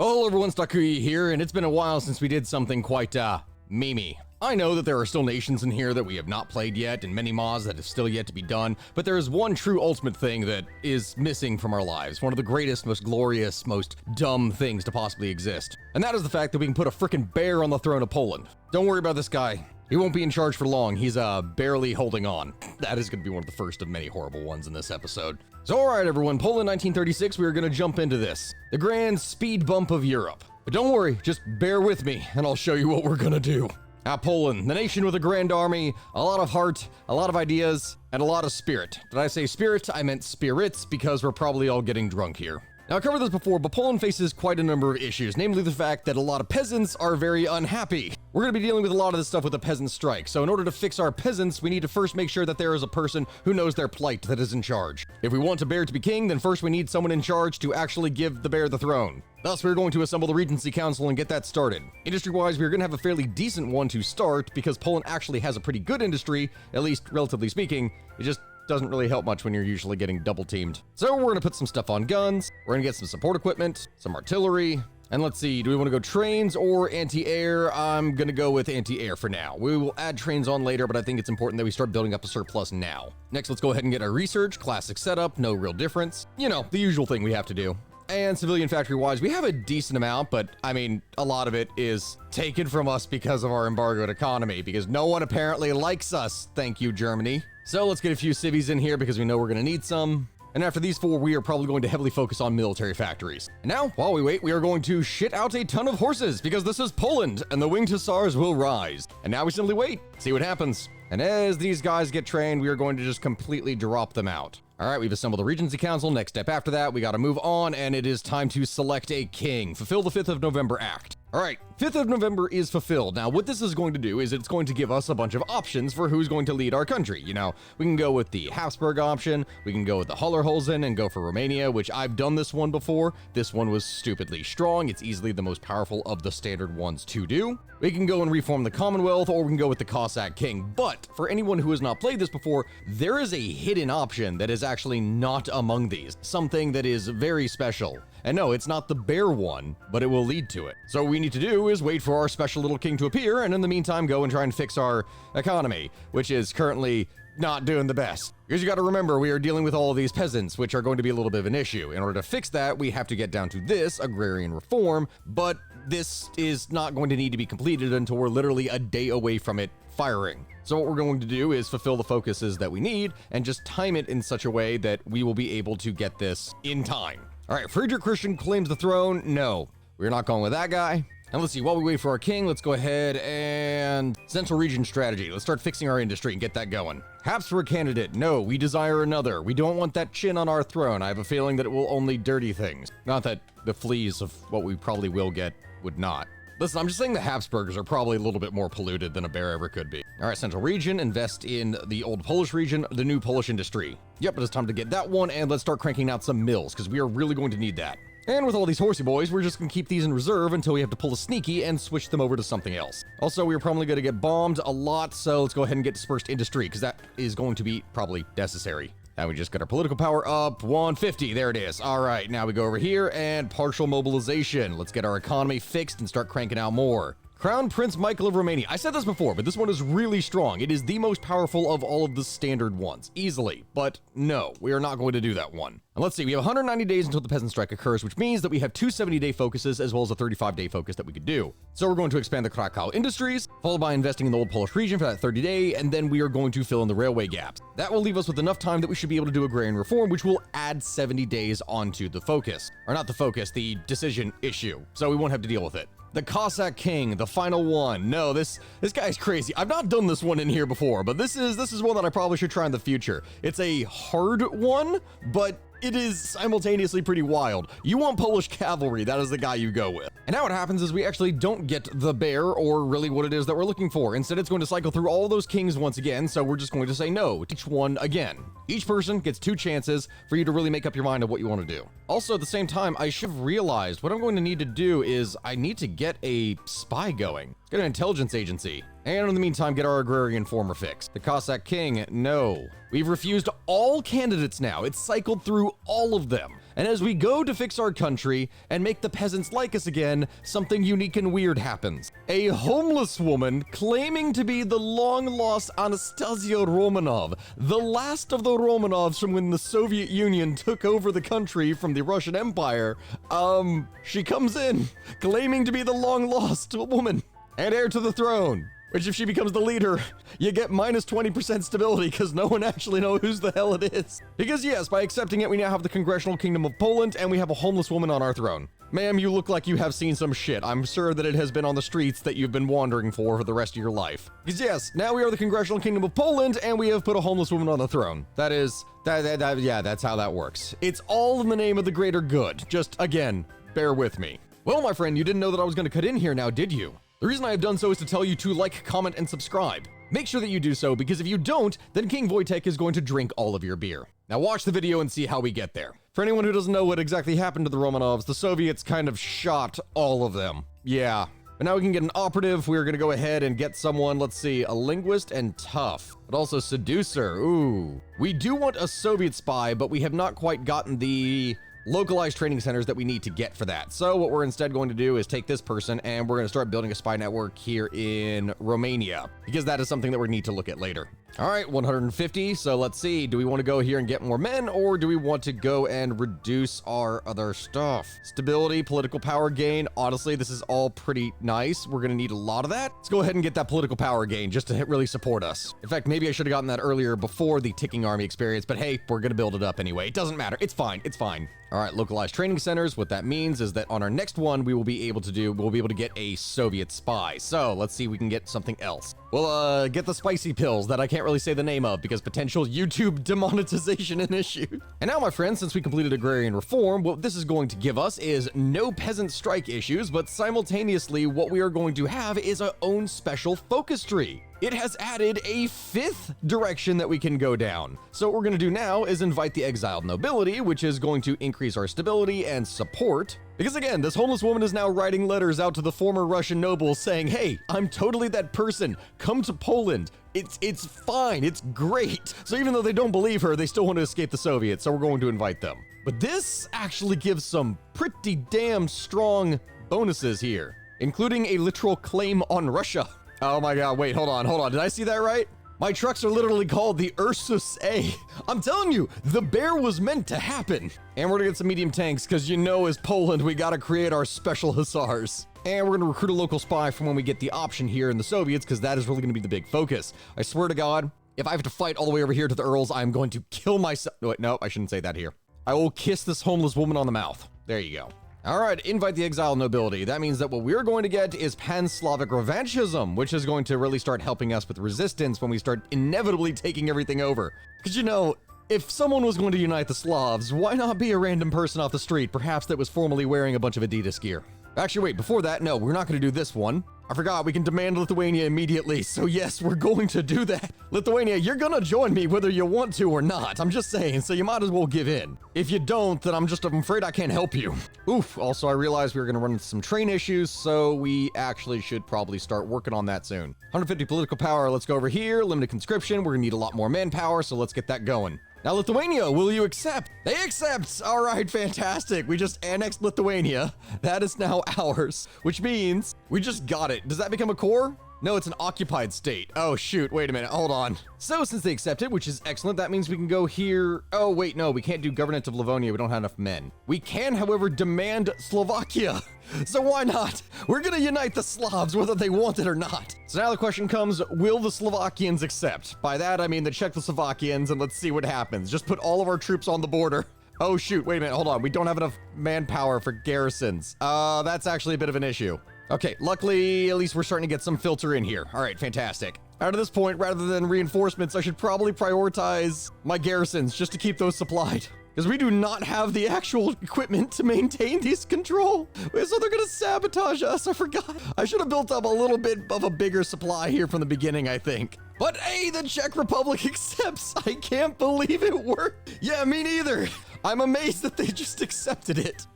Hello everyone, Stakuyi here, and it's been a while since we did something quite, memey. I know that there are still nations in here that we have not played yet, and many mods that have still yet to be done, but there is one true ultimate thing that is missing from our lives. One of the greatest, most glorious, most dumb things to possibly exist. And that is the fact that we can put a frickin' bear on the throne of Poland. Don't worry about this guy. He won't be in charge for long. He's, barely holding on. That is gonna be one of the first of many horrible ones in this episode. So alright everyone, Poland 1936, we are gonna jump into this. The grand speed bump of Europe. But don't worry, just bear with me, and I'll show you what we're gonna do. Poland, the nation with a grand army, a lot of heart, a lot of ideas, and a lot of spirit. Did I say spirit? I meant spirits, because we're probably all getting drunk here. Now, I covered this before, but Poland faces quite a number of issues, namely the fact that a lot of peasants are very unhappy. We're going to be dealing with a lot of this stuff with the peasant strike, so in order to fix our peasants, we need to first make sure that there is a person who knows their plight that is in charge. If we want a bear to be king, then first we need someone in charge to actually give the bear the throne. Thus, we're going to assemble the Regency Council and get that started. Industry-wise, we're going to have a fairly decent one to start, because Poland actually has a pretty good industry, at least relatively speaking. It just doesn't really help much when you're usually getting double teamed. So we're gonna put some stuff on guns, we're gonna get some support equipment, some artillery, and let's see, do we want to go trains or anti-air? I'm gonna go with anti-air for now. We will add trains on later, but I think it's important that we start building up a surplus now. Next, let's go ahead and get our research, classic setup, no real difference. You know, the usual thing we have to do. And civilian factory-wise, we have a decent amount, but I mean, a lot of it is taken from us because of our embargoed economy, because no one apparently likes us. Thank you, Germany. So let's get a few civvies in here because we know we're gonna need some. And after these four, we are probably going to heavily focus on military factories. And now, while we wait, we are going to shit out a ton of horses because this is Poland and the winged hussars will rise. And now we simply wait, see what happens. And as these guys get trained, we are going to just completely drop them out. All right, we've assembled the Regency Council. Next step after that, we got to move on, and it is time to select a king. Fulfill the 5th of November Act. All right, 5th of November is fulfilled. Now, what this is going to do is it's going to give us a bunch of options for who's going to lead our country. You know, we can go with the Habsburg option, we can go with the Hollerholzen and go for Romania, which I've done this one before. This one was stupidly strong. It's easily the most powerful of the standard ones to do. We can go and reform the Commonwealth, or we can go with the Cossack King. But for anyone who has not played this before, there is a hidden option that is actually not among these, something that is very special. And no, it's not the bear one, but it will lead to it. So what we need to do is wait for our special little king to appear, and in the meantime, go and try and fix our economy, which is currently not doing the best. Because you got to remember, we are dealing with all of these peasants, which are going to be a little bit of an issue. In order to fix that, we have to get down to this, agrarian reform, but this is not going to need to be completed until we're literally a day away from it firing. So what we're going to do is fulfill the focuses that we need and just time it in such a way that we will be able to get this in time. All right, Friedrich Christian claims the throne. No, we're not going with that guy. And let's see, while we wait for our king, let's go ahead and Central Region strategy. Let's start fixing our industry and get that going. Habsburg candidate. No, we desire another. We don't want that chin on our throne. I have a feeling that it will only dirty things. Not that the fleas of what we probably will get would not. Listen, I'm just saying the Habsburgers are probably a little bit more polluted than a bear ever could be. All right, Central Region, invest in the old Polish region, the new Polish industry. Yep, it's time to get that one, and let's start cranking out some mills, because we are really going to need that. And with all these horsey boys, we're just gonna keep these in reserve until we have to pull a sneaky and switch them over to something else. Also, we're probably gonna get bombed a lot, so let's go ahead and get dispersed industry, because that is going to be probably necessary. Now we just got our political power up, 150, there it is. All right, now we go over here and partial mobilization. Let's get our economy fixed and start cranking out more. Crown Prince Michael of Romania. I said this before, but this one is really strong. It is the most powerful of all of the standard ones, easily. But no, we are not going to do that one. And let's see, we have 190 days until the peasant strike occurs, which means that we have two 70-day focuses as well as a 35-day focus that we could do. So we're going to expand the Krakow industries, followed by investing in the old Polish region for that 30-day, and then we are going to fill in the railway gaps. That will leave us with enough time that we should be able to do agrarian reform, which will add 70 days onto the focus. Or not the focus, the decision issue. So we won't have to deal with it. The Cossack King, the final one. No, this guy's crazy. I've not done this one in here before, but this is one that I probably should try in the future. It's a hard one, but it is simultaneously pretty wild. You want Polish cavalry, that is the guy you go with. And now what happens is we actually don't get the bear or really what it is that we're looking for. Instead, it's going to cycle through all those kings once again, so we're just going to say no to each one again. Each person gets 2 chances for you to really make up your mind of what you want to do. Also, at the same time, I should have realized what I'm going to need to do is I need to get a spy going. Get an intelligence agency. And in the meantime, get our agrarian former fixed. The Cossack King, no. We've refused all candidates now. It's cycled through all of them. And as we go to fix our country and make the peasants like us again, something unique and weird happens. A homeless woman claiming to be the long-lost Anastasia Romanov, the last of the Romanovs from when the Soviet Union took over the country from the Russian Empire, she comes in claiming to be the long-lost woman and heir to the throne. Which if she becomes the leader, you get minus 20% stability because no one actually knows who's the hell it is. Because yes, by accepting it, we now have the Congressional Kingdom of Poland and we have a homeless woman on our throne. Ma'am, you look like you have seen some shit. I'm sure that it has been on the streets that you've been wandering for the rest of your life. Because yes, now we are the Congressional Kingdom of Poland and we have put a homeless woman on the throne. Yeah, that's how that works. It's all in the name of the greater good. Just, again, bear with me. Well, my friend, you didn't know that I was going to cut in here now, did you? The reason I have done so is to tell you to like, comment, and subscribe. Make sure that you do so, because if you don't, then King Wojtek is going to drink all of your beer. Now watch the video and see how we get there. For anyone who doesn't know what exactly happened to the Romanovs, the Soviets kind of shot all of them. Yeah. But now we can get an operative. We're going to go ahead and get someone, let's see, a linguist and tough, but also seducer. Ooh. We do want a Soviet spy, but we have not quite gotten the localized training centers that we need to get for that. So what we're instead going to do is take this person and we're going to start building a spy network here in Romania, because that is something that we need to look at later. All right, 150. So let's see, do we want to go here and get more men, or do we want to go and reduce our other stuff? Stability, political power gain. Honestly, this is all pretty nice. We're going to need a lot of that. Let's go ahead and get that political power gain just to really support us. In fact, maybe I should have gotten that earlier before the ticking army experience, but hey, we're going to build it up anyway. It doesn't matter. It's fine. It's fine. All right, localized training centers. What that means is that on our next one, we'll be able to get a Soviet spy. So let's see if we can get something else. We'll get the spicy pills that I can't really say the name of because potential YouTube demonetization and issues. And now, my friends, since we completed agrarian reform, what this is going to give us is no peasant strike issues, but simultaneously what we are going to have is our own special focus tree. It has added a 5th direction that we can go down. So what we're going to do now is invite the exiled nobility, which is going to increase our stability and support. Because again, this homeless woman is now writing letters out to the former Russian nobles saying, hey, I'm totally that person. Come to Poland. It's fine. It's great. So even though they don't believe her, they still want to escape the Soviets. So we're going to invite them. But this actually gives some pretty damn strong bonuses here, including a literal claim on Russia. Oh my God, wait, hold on. Did I see that right? My trucks are literally called the Ursus A. I'm telling you, the bear was meant to happen. And we're gonna get some medium tanks because as Poland, we gotta create our special hussars. And we're gonna recruit a local spy from when we get the option here in the Soviets, because that is really gonna be the big focus. I swear to God, if I have to fight all the way over here to the Earls, I'm going to kill myself. No, I shouldn't say that here. I will kiss this homeless woman on the mouth. There you go. All right, invite the exiled nobility. That means that what we're going to get is pan-Slavic revanchism, which is going to really start helping us with resistance when we start inevitably taking everything over. Because if someone was going to unite the Slavs, why not be a random person off the street, perhaps that was formerly wearing a bunch of Adidas gear? Actually, wait, before that, no, we're not going to do this one. I forgot, we can demand Lithuania immediately, so yes, we're going to do that. Lithuania, you're going to join me whether you want to or not. I'm just saying, so you might as well give in. If you don't, then I'm afraid I can't help you. Oof, also I realized we were going to run into some train issues, so we actually should probably start working on that soon. 150 political power, let's go over here. Limited conscription, we're going to need a lot more manpower, so let's get that going. Now, Lithuania, will you accept? They accept! All right, fantastic. We just annexed Lithuania. That is now ours, which means we just got it. Does that become a core? No, it's an occupied state. Oh, shoot. Wait a minute. Hold on. So since they accepted, which is excellent, that means we can go here. Oh, wait, no, we can't do governance of Livonia. We don't have enough men. We can, however, demand Slovakia. So why not? We're going to unite the Slavs, whether they want it or not. So now the question comes, will the Slovakians accept? By that, I mean the Czechoslovakians, and let's see what happens. Just put all of our troops on the border. Oh, shoot. Wait a minute. Hold on. We don't have enough manpower for garrisons. That's actually a bit of an issue. Okay, luckily, at least we're starting to get some filter in here. All right, fantastic. Out of this point, rather than reinforcements, I should probably prioritize my garrisons just to keep those supplied. Because we do not have the actual equipment to maintain these control. So they're going to sabotage us. I forgot. I should have built up a little bit of a bigger supply here from the beginning, I think. But hey, the Czech Republic accepts. I can't believe it worked. Yeah, me neither. I'm amazed that they just accepted it.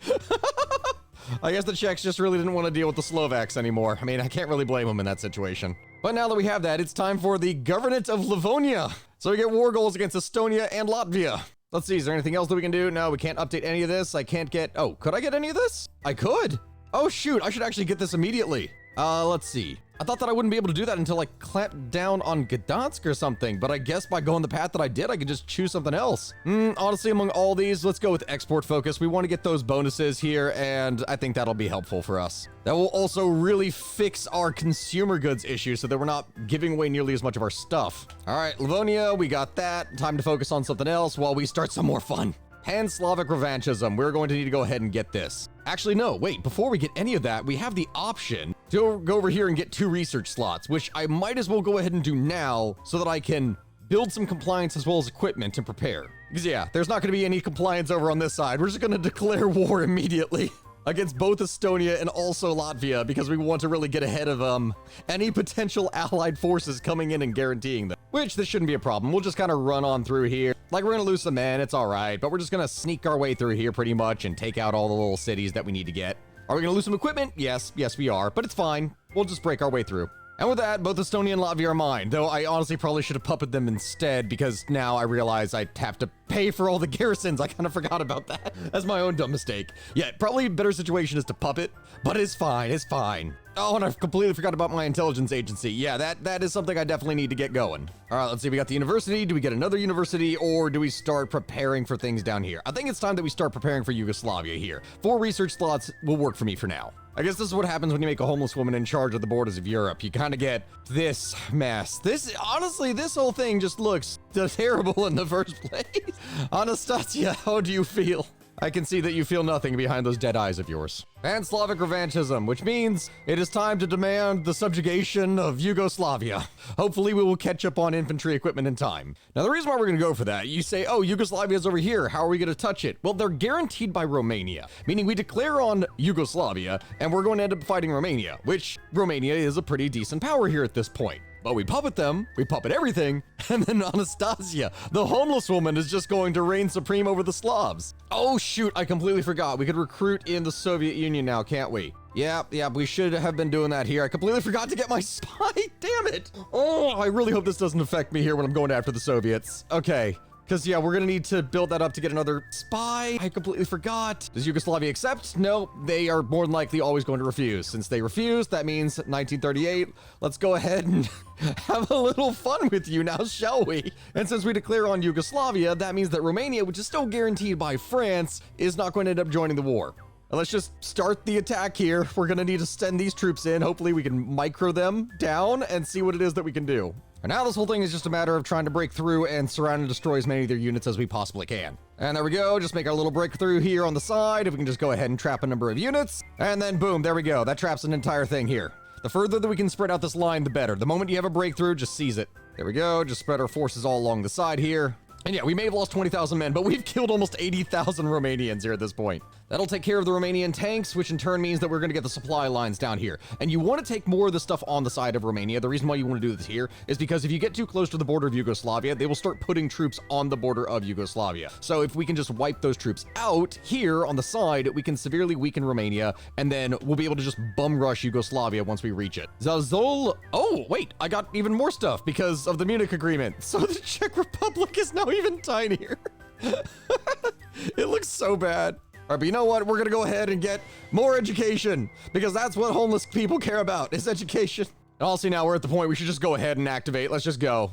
I guess the Czechs just really didn't want to deal with the Slovaks anymore. I mean, I can't really blame them in that situation. But now that we have that, it's time for the governance of Livonia. So we get war goals against Estonia and Latvia. Let's see, is there anything else that we can do? No, we can't update any of this. I can't get, oh, could I get any of this? I could. Oh shoot, I should actually get this immediately. Let's see. I thought that I wouldn't be able to do that until I clamped down on Gdansk or something, but I guess by going the path that I did, I could just choose something else. Honestly, among all these, let's go with export focus. We want to get those bonuses here, and I think that'll be helpful for us. That will also really fix our consumer goods issue so that we're not giving away nearly as much of our stuff. All right, Livonia, we got that. Time to focus on something else while we start some more fun. Pan-Slavic revanchism. We're going to need to go ahead and get this. Actually, no, wait, before we get any of that, we have the option to go over here and get 2 research slots, which I might as well go ahead and do now so that I can build some compliance as well as equipment and prepare. Because yeah, there's not going to be any compliance over on this side. We're just going to declare war immediately against both Estonia and also Latvia because we want to really get ahead of any potential allied forces coming in and guaranteeing them. Which this shouldn't be a problem. We'll just kind of run on through here. Like, we're gonna lose some men, it's all right, but we're just gonna sneak our way through here pretty much and take out all the little cities that we need to get. Are we gonna lose some equipment? Yes, we are, but it's fine. We'll just break our way through. And with that, both Estonia and Latvia are mine, though I honestly probably should have puppeted them instead because now I realize I have to pay for all the garrisons. I kind of forgot about that. That's my own dumb mistake. Yeah, probably a better situation is to puppet, but it's fine, it's fine. Oh, and I completely forgot about my intelligence agency. Yeah, that is something I definitely need to get going. All right, let's see, we got the university. Do we get another university or do we start preparing for things down here? I think it's time that we start preparing for Yugoslavia here. 4 research slots will work for me for now. I guess this is what happens when you make a homeless woman in charge of the borders of Europe. You kind of get this mess. Honestly, this whole thing just looks terrible in the first place. Anastasia, how do you feel? I can see that you feel nothing behind those dead eyes of yours. Pan-Slavic revanchism, which means it is time to demand the subjugation of Yugoslavia. Hopefully we will catch up on infantry equipment in time. Now the reason why we're going to go for that, you say, oh, Yugoslavia's over here, how are we going to touch it? Well, they're guaranteed by Romania, meaning we declare on Yugoslavia and we're going to end up fighting Romania, which Romania is a pretty decent power here at this point. But we puppet them, we puppet everything, and then Anastasia, the homeless woman, is just going to reign supreme over the Slavs. Oh shoot, I completely forgot. We could recruit in the Soviet Union now, can't we? Yeah, we should have been doing that here. I completely forgot to get my spy, damn it. Oh, I really hope this doesn't affect me here when I'm going after the Soviets. Okay. Because, yeah, we're going to need to build that up to get another spy. I completely forgot. Does Yugoslavia accept? No, they are more than likely always going to refuse. Since they refused, that means 1938. Let's go ahead and have a little fun with you now, shall we? And since we declare on Yugoslavia, that means that Romania, which is still guaranteed by France, is not going to end up joining the war. Let's just start the attack here. We're going to need to send these troops in. Hopefully we can micro them down and see what it is that we can do. And now this whole thing is just a matter of trying to break through and surround and destroy as many of their units as we possibly can. And there we go. Just make our little breakthrough here on the side. If we can just go ahead and trap a number of units. And then boom, there we go. That traps an entire thing here. The further that we can spread out this line, the better. The moment you have a breakthrough, just seize it. There we go. Just spread our forces all along the side here. And yeah, we may have lost 20,000 men, but we've killed almost 80,000 Romanians here at this point. That'll take care of the Romanian tanks, which in turn means that we're going to get the supply lines down here. And you want to take more of the stuff on the side of Romania. The reason why you want to do this here is because if you get too close to the border of Yugoslavia, they will start putting troops on the border of Yugoslavia. So if we can just wipe those troops out here on the side, we can severely weaken Romania, and then we'll be able to just bum rush Yugoslavia once we reach it. Zazol. Oh, wait, I got even more stuff because of the Munich Agreement. So the Czech Republic is now even tinier. It looks so bad. All right, but you know what? We're gonna go ahead and get more education because that's what homeless people care about is education. And also now we're at the point we should just go ahead and activate. Let's just go,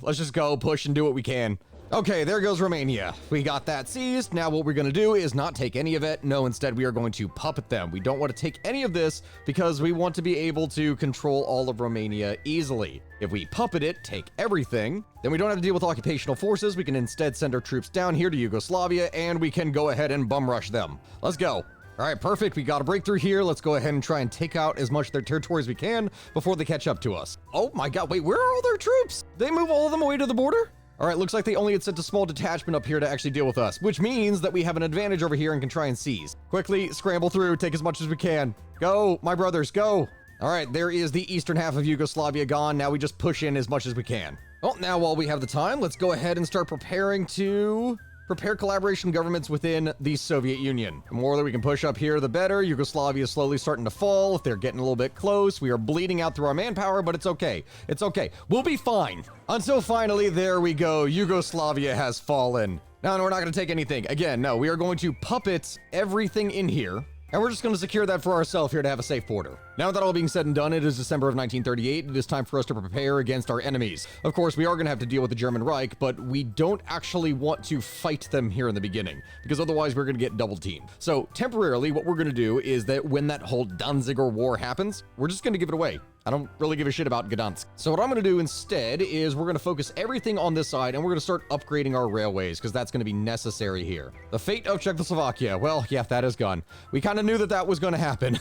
push and do what we can. Okay, there goes Romania. We got that seized. Now what we're going to do is not take any of it. No, instead we are going to puppet them. We don't want to take any of this because we want to be able to control all of Romania easily. If we puppet it, take everything, then we don't have to deal with occupational forces. We can instead send our troops down here to Yugoslavia and we can go ahead and bum rush them. Let's go. All right, perfect. We got a breakthrough here. Let's go ahead and try and take out as much of their territory as we can before they catch up to us. Oh my God, wait, where are all their troops? They move all of them away to the border? All right, looks like they only had sent a small detachment up here to actually deal with us, which means that we have an advantage over here and can try and seize. Quickly, scramble through, take as much as we can. Go, my brothers, go. All right, there is the eastern half of Yugoslavia gone. Now we just push in as much as we can. Well, now while we have the time, let's go ahead and start preparing to prepare collaboration governments within the Soviet Union. The more that we can push up here, the better. Yugoslavia is slowly starting to fall. If they're getting a little bit close, we are bleeding out through our manpower, but it's okay. It's okay. We'll be fine. Until finally, there we go. Yugoslavia has fallen. No, we're not going to take anything. Again, no, we are going to puppet everything in here. And we're just going to secure that for ourselves here to have a safe border. Now that all being said and done, it is December of 1938. It is time for us to prepare against our enemies. Of course, we are going to have to deal with the German Reich, but we don't actually want to fight them here in the beginning, because otherwise we're going to get double teamed. So temporarily, what we're going to do is that when that whole Danziger war happens, we're just going to give it away. I don't really give a shit about Gdansk. So what I'm going to do instead is we're going to focus everything on this side, and we're going to start upgrading our railways, because that's going to be necessary here. The fate of Czechoslovakia. Well, yeah, that is gone. We kind of knew that that was going to happen.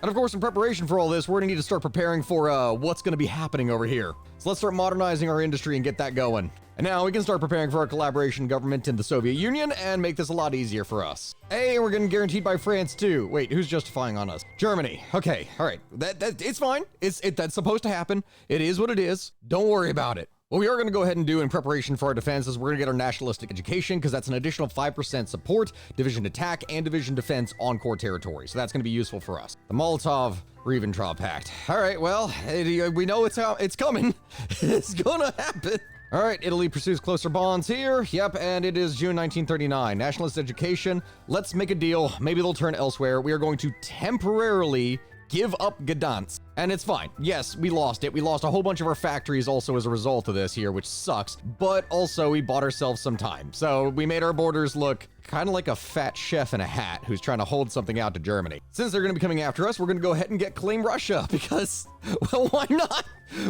And of course, in preparation for all this, we're going to need to start preparing for what's going to be happening over here. So let's start modernizing our industry and get that going. And now we can start preparing for our collaboration government in the Soviet Union and make this a lot easier for us. Hey, we're getting guaranteed by France too. Wait, who's justifying on us? Germany. Okay, all right. That it's fine. That's supposed to happen. It is what it is. Don't worry about it. What we are going to go ahead and do in preparation for our defense is we're going to get our nationalistic education, because that's an additional 5% support, division attack, and division defense on core territory. So that's going to be useful for us. The Molotov-Ribbentrop Pact. All right, well, we know it's coming. It's going to happen. All right, Italy pursues closer bonds here. Yep, and it is June 1939. Nationalist education. Let's make a deal. Maybe they'll turn elsewhere. We are going to temporarily give up Gdansk. And it's fine. Yes, we lost it. We lost a whole bunch of our factories also as a result of this here, which sucks. But also, we bought ourselves some time. So we made our borders look kind of like a fat chef in a hat who's trying to hold something out to Germany. Since they're going to be coming after us, we're going to go ahead and claim Russia, because, well, why not?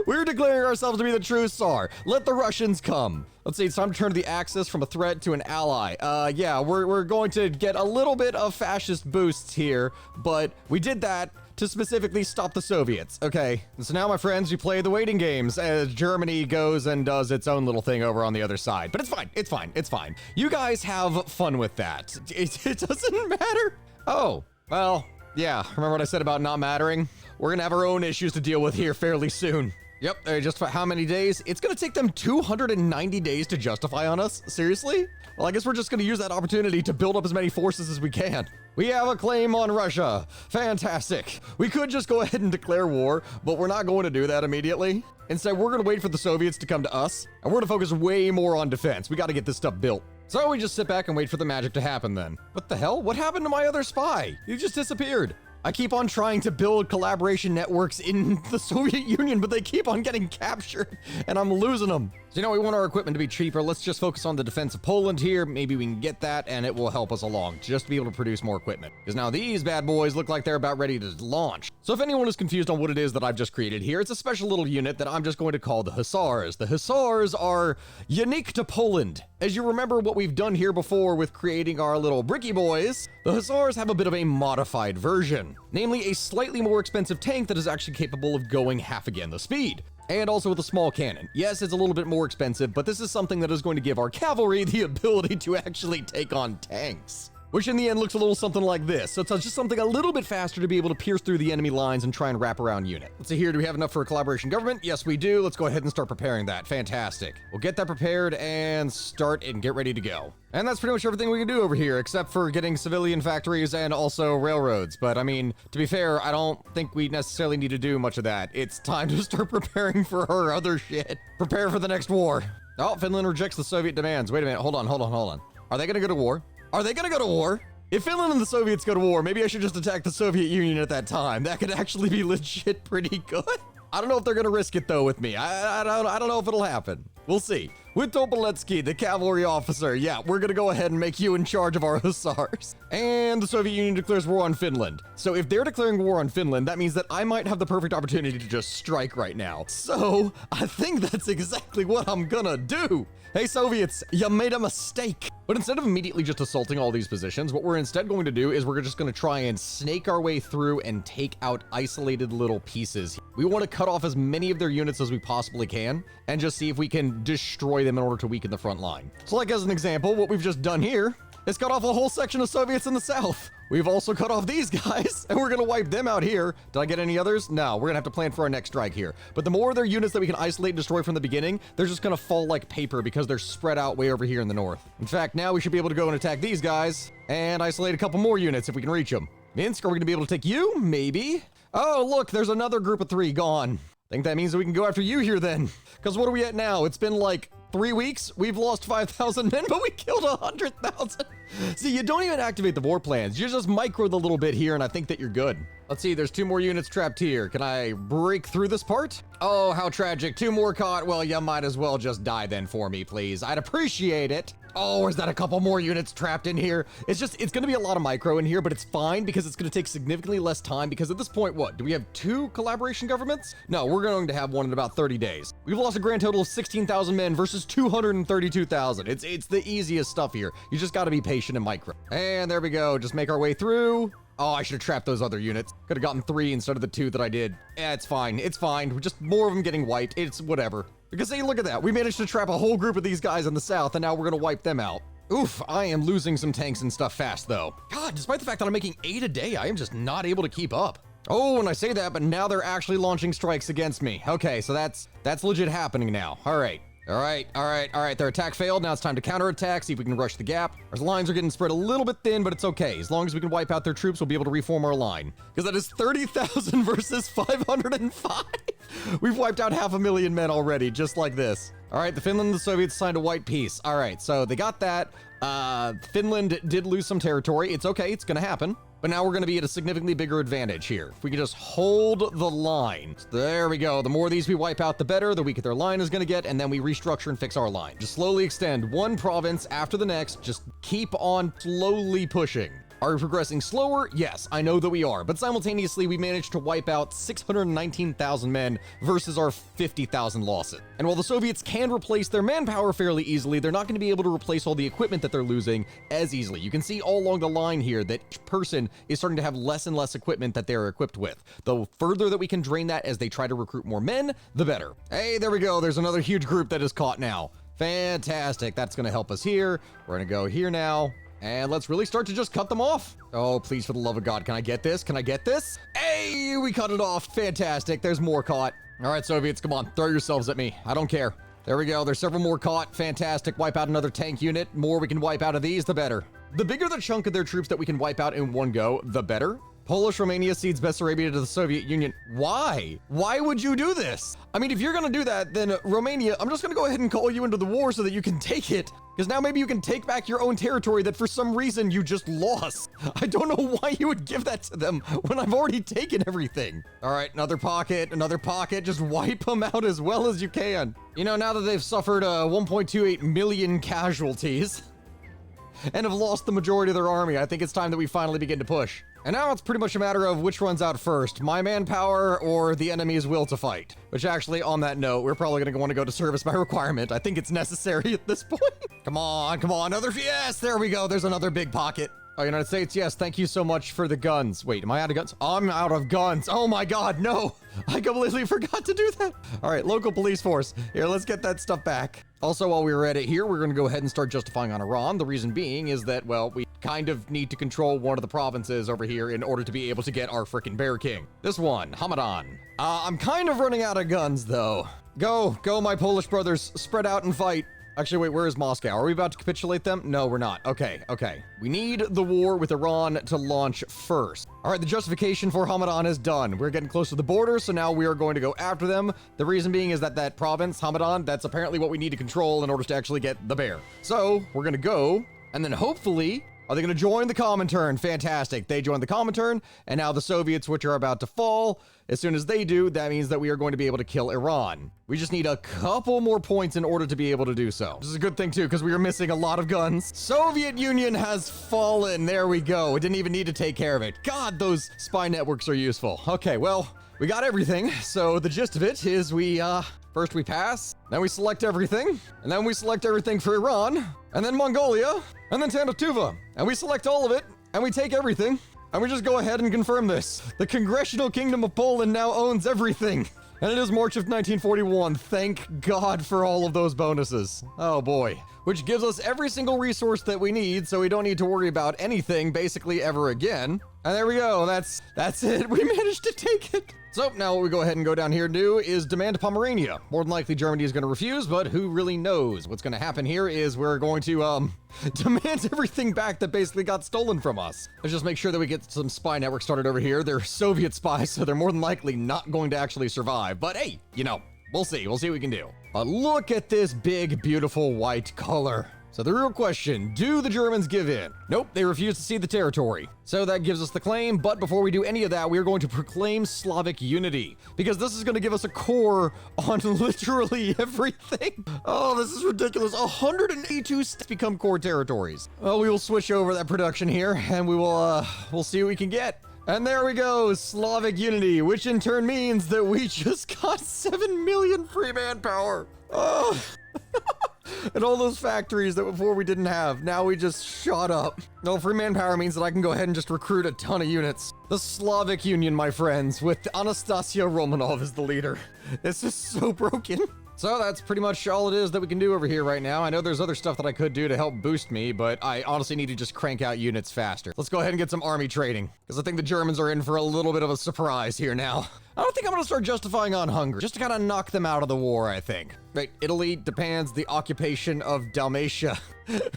We're declaring ourselves to be the true Tsar. Let the Russians come. Let's see, it's time to turn the Axis from a threat to an ally. Yeah, we're going to get a little bit of fascist boosts here, but we did that to specifically stop the Soviets. Okay, so now, my friends, we play the waiting games as Germany goes and does its own little thing over on the other side. But it's fine, it's fine, it's fine. You guys have fun with that. It doesn't matter. Oh, well, yeah, remember what I said about not mattering? We're gonna have our own issues to deal with here fairly soon. Yep, just for how many days? It's gonna take them 290 days to justify on us? Seriously? Well, I guess we're just gonna use that opportunity to build up as many forces as we can. We have a claim on Russia. Fantastic. We could just go ahead and declare war, but we're not going to do that immediately. Instead, we're gonna wait for the Soviets to come to us, and we're gonna focus way more on defense. We gotta get this stuff built. So we just sit back and wait for the magic to happen then. What the hell? What happened to my other spy? He just disappeared. I keep on trying to build collaboration networks in the Soviet Union, but they keep on getting captured, and I'm losing them. So, we want our equipment to be cheaper. Let's just focus on the defense of Poland here. Maybe we can get that, and it will help us along, just to be able to produce more equipment. Because now these bad boys look like they're about ready to launch. So if anyone is confused on what it is that I've just created here, it's a special little unit that I'm just going to call the Hussars. The Hussars are unique to Poland. As you remember what we've done here before with creating our little bricky boys, the Hussars have a bit of a modified version. Namely, a slightly more expensive tank that is actually capable of going half again the speed. And also with a small cannon. Yes, it's a little bit more expensive, but this is something that is going to give our cavalry the ability to actually take on tanks. Which in the end looks a little something like this. So it's just something a little bit faster to be able to pierce through the enemy lines and try and wrap around unit. Let's see here, do we have enough for a collaboration government? Yes, we do. Let's go ahead and start preparing that. Fantastic. We'll get that prepared and start and get ready to go. And that's pretty much everything we can do over here, except for getting civilian factories and also railroads. But I mean, to be fair, I don't think we necessarily need to do much of that. It's time to start preparing for our other shit. Prepare for the next war. Oh, Finland rejects the Soviet demands. Wait a minute, hold on. Are they gonna go to war? Are they gonna go to war? If Finland and the Soviets go to war, maybe I should just attack the Soviet Union at that time. That could actually be legit pretty good. I don't know if they're gonna risk it though with me. I don't know if it'll happen. We'll see. With Topoletsky, the cavalry officer, yeah, we're gonna go ahead and make you in charge of our hussars. And the Soviet Union declares war on Finland. So if they're declaring war on Finland, that means that I might have the perfect opportunity to just strike right now. So I think that's exactly what I'm gonna do. Hey Soviets, you made a mistake. But instead of immediately just assaulting all these positions, what we're instead going to do is we're just going to try and snake our way through and take out isolated little pieces. We want to cut off as many of their units as we possibly can and just see if we can destroy them in order to weaken the front line. So like as an example, what we've just done here is cut off a whole section of Soviets in the south. We've also cut off these guys, and we're gonna wipe them out here. Did I get any others? No, we're gonna have to plan for our next strike here. But the more of their units that we can isolate and destroy from the beginning, they're just gonna fall like paper because they're spread out way over here in the north. In fact, now we should be able to go and attack these guys and isolate a couple more units if we can reach them. Minsk, are we gonna be able to take you? Maybe. Oh, look, there's another group of 3 gone. I think that means that we can go after you here then. Because what are we at now? It's been like 3 weeks, we've lost 5,000 men, but we killed 100,000. See, you don't even activate the war plans. You just micro the little bit here, and I think that you're good. Let's see, there's 2 more units trapped here. Can I break through this part? Oh, how tragic. 2 more caught. Well, you might as well just die then for me, please. I'd appreciate it. Oh, is that a couple more units trapped in here? It's going to be a lot of micro in here, but it's fine because it's going to take significantly less time because at this point, what? Do we have 2 collaboration governments? No, we're going to have one in about 30 days. We've lost a grand total of 16,000 men versus 232,000. It's the easiest stuff here. You just got to be patient and micro. And there we go. Just make our way through. Oh, I should have trapped those other units. Could have gotten 3 instead of the 2 that I did. Yeah, it's fine. It's fine. We're just more of them getting wiped. It's whatever. Because hey, look at that. We managed to trap a whole group of these guys in the south, and now we're going to wipe them out. Oof, I am losing some tanks and stuff fast, though. God, despite the fact that I'm making 8 a day, I am just not able to keep up. Oh, and I say that, but now they're actually launching strikes against me. Okay, so that's legit happening now. All right. All right. Their attack failed. Now it's time to counterattack, see if we can rush the gap. Our lines are getting spread a little bit thin, but it's okay. As long as we can wipe out their troops, we'll be able to reform our line. Because that is 30,000 versus 505. We've wiped out 500,000 men already, just like this. All right, the Finland and the Soviets signed a white peace. All right, so they got that. Finland did lose some territory. It's okay, it's gonna happen. But now we're gonna be at a significantly bigger advantage here. If we can just hold the line. So there we go. The more of these we wipe out, the better. The weaker their line is gonna get, and then we restructure and fix our line. Just slowly extend one province after the next. Just keep on slowly pushing. Are we progressing slower? Yes, I know that we are, but simultaneously we managed to wipe out 619,000 men versus our 50,000 losses. And while the Soviets can replace their manpower fairly easily, they're not going to be able to replace all the equipment that they're losing as easily. You can see all along the line here that each person is starting to have less and less equipment that they're equipped with. The further that we can drain that as they try to recruit more men, the better. Hey, there we go. There's another huge group that is caught now. Fantastic. That's going to help us here. We're going to go here now. And let's really start to just cut them off. Oh, please, for the love of God, can I get this? Can I get this? Hey, we cut it off. Fantastic. There's more caught. All right, Soviets, come on. Throw yourselves at me. I don't care. There we go. There's several more caught. Fantastic. Wipe out another tank unit. More we can wipe out of these, the better. The bigger the chunk of their troops that we can wipe out in one go, the better. Polish Romania cedes Bessarabia to the Soviet Union. Why? Why would you do this? I mean, if you're gonna do that, then Romania, I'm just gonna go ahead and call you into the war so that you can take it. Because now maybe you can take back your own territory that for some reason you just lost. I don't know why you would give that to them when I've already taken everything. All right, another pocket, just wipe them out as well as you can. You know, now that they've suffered 1.28 million casualties and have lost the majority of their army, I think it's time that we finally begin to push. And now it's pretty much a matter of which runs out first, my manpower or the enemy's will to fight. Which actually, on that note, we're probably going to want to go to service by requirement. I think it's necessary at this point. Come on, another, yes, there we go. There's another big pocket. Oh, United States, yes, thank you so much for the guns. Wait, am I out of guns? I'm out of guns. Oh my God, no. I completely forgot to do that. All right, local police force. Here, let's get that stuff back. Also, while we were at it here, we're going to go ahead and start justifying on Iran. The reason being is that, well, we kind of need to control one of the provinces over here in order to be able to get our freaking Bear King. This one, Hamadan. I'm kind of running out of guns, though. Go, my Polish brothers. Spread out and fight. Actually, wait, where is Moscow? Are we about to capitulate them? No, we're not. Okay. We need the war with Iran to launch first. All right, the justification for Hamadan is done. We're getting close to the border, so now we are going to go after them. The reason being is that province, Hamadan, that's apparently what we need to control in order to actually get the bear. So we're going to go, and then hopefully, are they going to join the Comintern? Fantastic. They joined the Comintern, and now the Soviets, which are about to fall, as soon as they do, that means that we are going to be able to kill Iran. We just need a couple more points in order to be able to do so. This is a good thing, too, because we are missing a lot of guns. Soviet Union has fallen. There we go. We didn't even need to take care of it. God, those spy networks are useful. Okay, well, we got everything. So the gist of it is first we pass, then we select everything, and then we select everything for Iran, and then Mongolia, and then Tanatuva. And we select all of it, and we take everything, and we just go ahead and confirm this. The Congressional Kingdom of Poland now owns everything. And it is March of 1941. Thank God for all of those bonuses. Oh boy. Which gives us every single resource that we need, so we don't need to worry about anything basically ever again. And there we go. That's it. We managed to take it. So now what we go ahead and go down here and do is demand Pomerania. More than likely Germany is going to refuse, but who really knows? What's going to happen here is we're going to demand everything back that basically got stolen from us. Let's just make sure that we get some spy network started over here. They're Soviet spies, so they're more than likely not going to actually survive. But hey, you know, We'll see what we can do. But look at this big, beautiful white color. So the real question, do the Germans give in? Nope, they refuse to cede the territory. So that gives us the claim, but before we do any of that, we are going to proclaim Slavic unity, because this is going to give us a core on literally everything. Oh, this is ridiculous. 182 states become core territories. Well, we will switch over that production here, and we'll see what we can get. And there we go, Slavic unity, which in turn means that we just got 7 million free manpower. Oh. And all those factories that before we didn't have, now we just shot up. No, free manpower means that I can go ahead and just recruit a ton of units. The Slavic Union, my friends, with Anastasia Romanov as the leader. This is so broken. So that's pretty much all it is that we can do over here right now. I know there's other stuff that I could do to help boost me, but I honestly need to just crank out units faster. Let's go ahead and get some army trading, because I think the Germans are in for a little bit of a surprise here now. I don't think I'm going to start justifying on Hungary, just to kind of knock them out of the war, I think. Right, Italy demands the occupation of Dalmatia.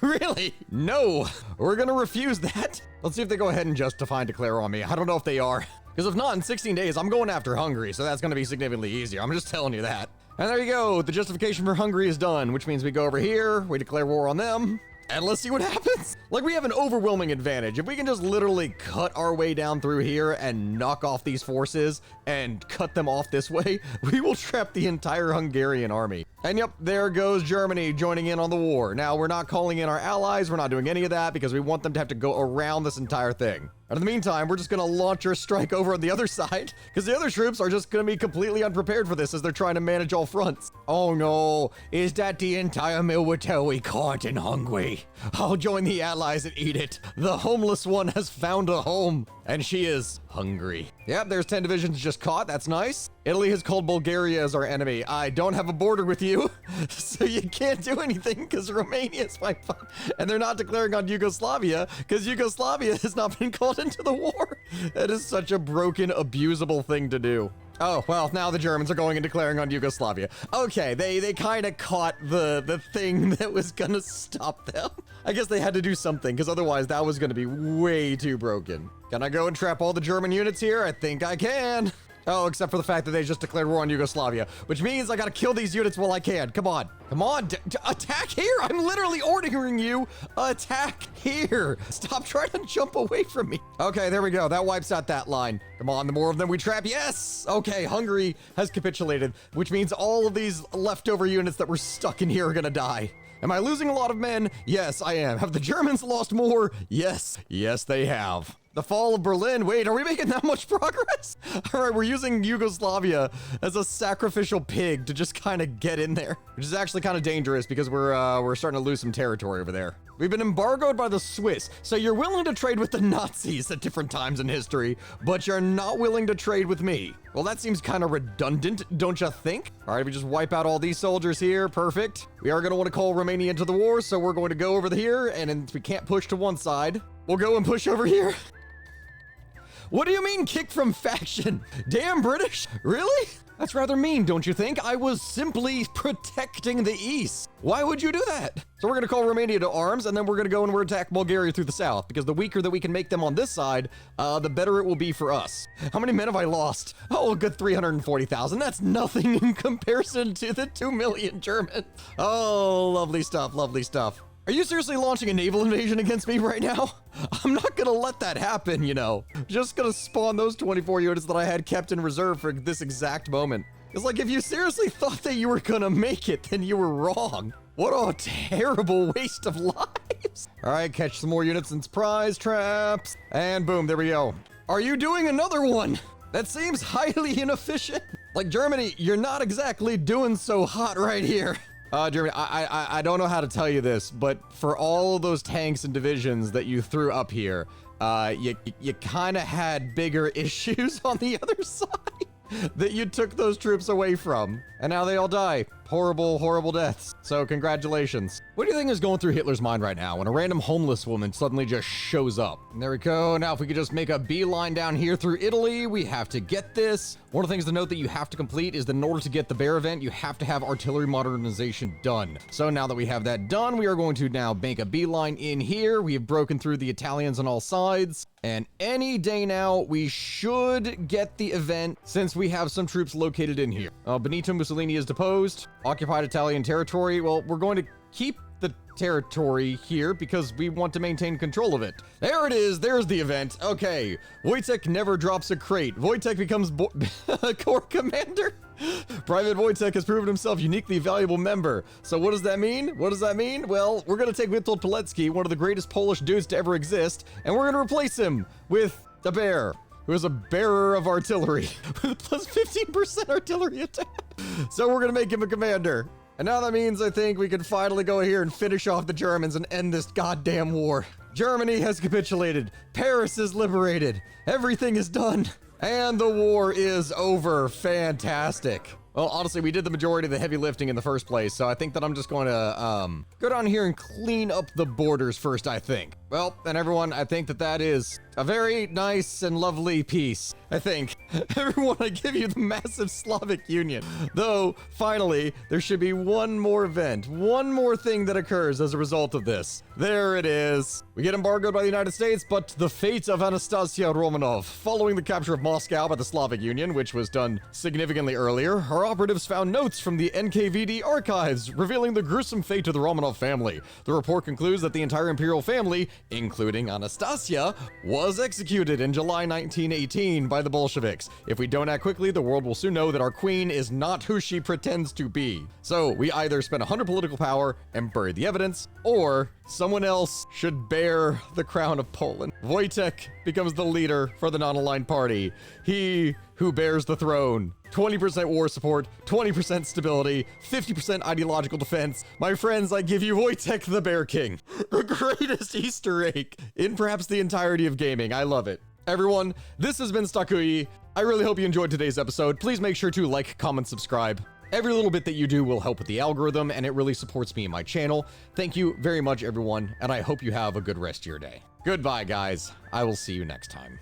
Really? No, we're going to refuse that. Let's see if they go ahead and justify and declare on me. I don't know if they are, because if not, in 16 days, I'm going after Hungary, so that's going to be significantly easier. I'm just telling you that. And there you go, the justification for Hungary is done, which means we go over here, we declare war on them, and let's see what happens. Like, we have an overwhelming advantage. If we can just literally cut our way down through here and knock off these forces and cut them off this way, we will trap the entire Hungarian army. And yep, there goes Germany joining in on the war. Now, we're not calling in our allies, we're not doing any of that because we want them to have to go around this entire thing. And in the meantime, we're just gonna launch our strike over on the other side because the other troops are just gonna be completely unprepared for this as they're trying to manage all fronts. Oh no, is that the entire military caught in Hungary? I'll join the allies and eat it. The homeless one has found a home, and she is hungry. Yep, there's 10 divisions just caught, that's nice. Italy has called Bulgaria as our enemy. I don't have a border with you, so you can't do anything because Romania is my fun. And they're not declaring on Yugoslavia because Yugoslavia has not been called into the war. That is such a broken, abusable thing to do. Oh, well, now the Germans are going and declaring on Yugoslavia. Okay, they kind of caught the thing that was gonna stop them. I guess they had to do something, because otherwise that was gonna be way too broken. Can I go and trap all the German units here? I think I can. Oh, except for the fact that they just declared war on Yugoslavia, which means I gotta kill these units while I can. Come on. Come on, attack here. I'm literally ordering you, attack here. Stop trying to jump away from me. Okay, there we go. That wipes out that line. Come on, the more of them we trap. Yes. Okay, Hungary has capitulated, which means all of these leftover units that were stuck in here are gonna die. Am I losing a lot of men? Yes, I am. Have the Germans lost more? Yes. Yes, they have. The fall of Berlin. Wait, are we making that much progress? All right, we're using Yugoslavia as a sacrificial pig to just kind of get in there, which is actually kind of dangerous because we're starting to lose some territory over there. We've been embargoed by the Swiss, so you're willing to trade with the Nazis at different times in history, but you're not willing to trade with me. Well, that seems kind of redundant, don't you think? All right, we just wipe out all these soldiers here. Perfect. We are going to want to call Romania into the war, so we're going to go over here, and if we can't push to one side, we'll go and push over here. What do you mean kick from faction? Damn British, really? That's rather mean, don't you think? I was simply protecting the East. Why would you do that? So we're gonna call Romania to arms, and then we're gonna go and we're attack Bulgaria through the south, because the weaker that we can make them on this side, the better it will be for us. How many men have I lost? Oh, a good 340,000. That's nothing in comparison to the 2 million Germans. Oh, lovely stuff, lovely stuff. Are you seriously launching a naval invasion against me right now? I'm not gonna let that happen, you know. Just gonna spawn those 24 units that I had kept in reserve for this exact moment. It's like, if you seriously thought that you were gonna make it, then you were wrong. What a terrible waste of lives. All right, catch some more units in surprise traps. And boom, there we go. Are you doing another one? That seems highly inefficient. Like, Germany, you're not exactly doing so hot right here. Germany, I don't know how to tell you this, but for all of those tanks and divisions that you threw up here, you kind of had bigger issues on the other side that you took those troops away from, and now they all die. horrible, horrible deaths. So congratulations. What do you think is going through Hitler's mind right now when a random homeless woman suddenly just shows up? And there we go. Now, if we could just make a beeline down here through Italy, we have to get this. One of the things to note that you have to complete is that in order to get the bear event, you have to have artillery modernization done. So now that we have that done, we are going to now make a beeline in here. We have broken through the Italians on all sides. And any day now, we should get the event since we have some troops located in here. Benito Mussolini is deposed. Occupied Italian territory. Well, we're going to keep the territory here because we want to maintain control of it. There it is. There's the event. Okay. Wojtek never drops a crate. Wojtek becomes corps commander. Private Wojtek has proven himself uniquely valuable member. So what does that mean? What does that mean? Well, we're going to take Witold Pilecki, one of the greatest Polish dudes to ever exist, and we're going to replace him with the bear, who is a bearer of artillery with plus 15% artillery attack. So we're going to make him a commander. And now that means I think we can finally go here and finish off the Germans and end this goddamn war. Germany has capitulated. Paris is liberated. Everything is done. And the war is over. Fantastic. Well, honestly, we did the majority of the heavy lifting in the first place, so I think that I'm just going to go down here and clean up the borders first, I think. Well, and everyone, I think that that is a very nice and lovely peace, I think. Everyone, I give you the massive Slavic union. Though, finally, there should be one more event, one more thing that occurs as a result of this. There it is. We get embargoed by the United States, but the fate of Anastasia Romanov. Following the capture of Moscow by the Slavic Union, which was done significantly earlier, our operatives found notes from the NKVD archives revealing the gruesome fate of the Romanov family. The report concludes that the entire imperial family, including Anastasia, was executed in July 1918 by the Bolsheviks. If we don't act quickly, the world will soon know that our queen is not who she pretends to be. So we either spend 100 political power and bury the evidence, or someone else should bear the crown of Poland. Wojtek becomes the leader for the non-aligned party. He who bears the throne. 20% war support, 20% stability, 50% ideological defense. My friends, I give you Wojtek the Bear King. The greatest Easter egg in perhaps the entirety of gaming. I love it. Everyone, this has been Stakui. I really hope you enjoyed today's episode. Please make sure to like, comment, subscribe. Every little bit that you do will help with the algorithm, and it really supports me and my channel. Thank you very much, everyone, and I hope you have a good rest of your day. Goodbye, guys. I will see you next time.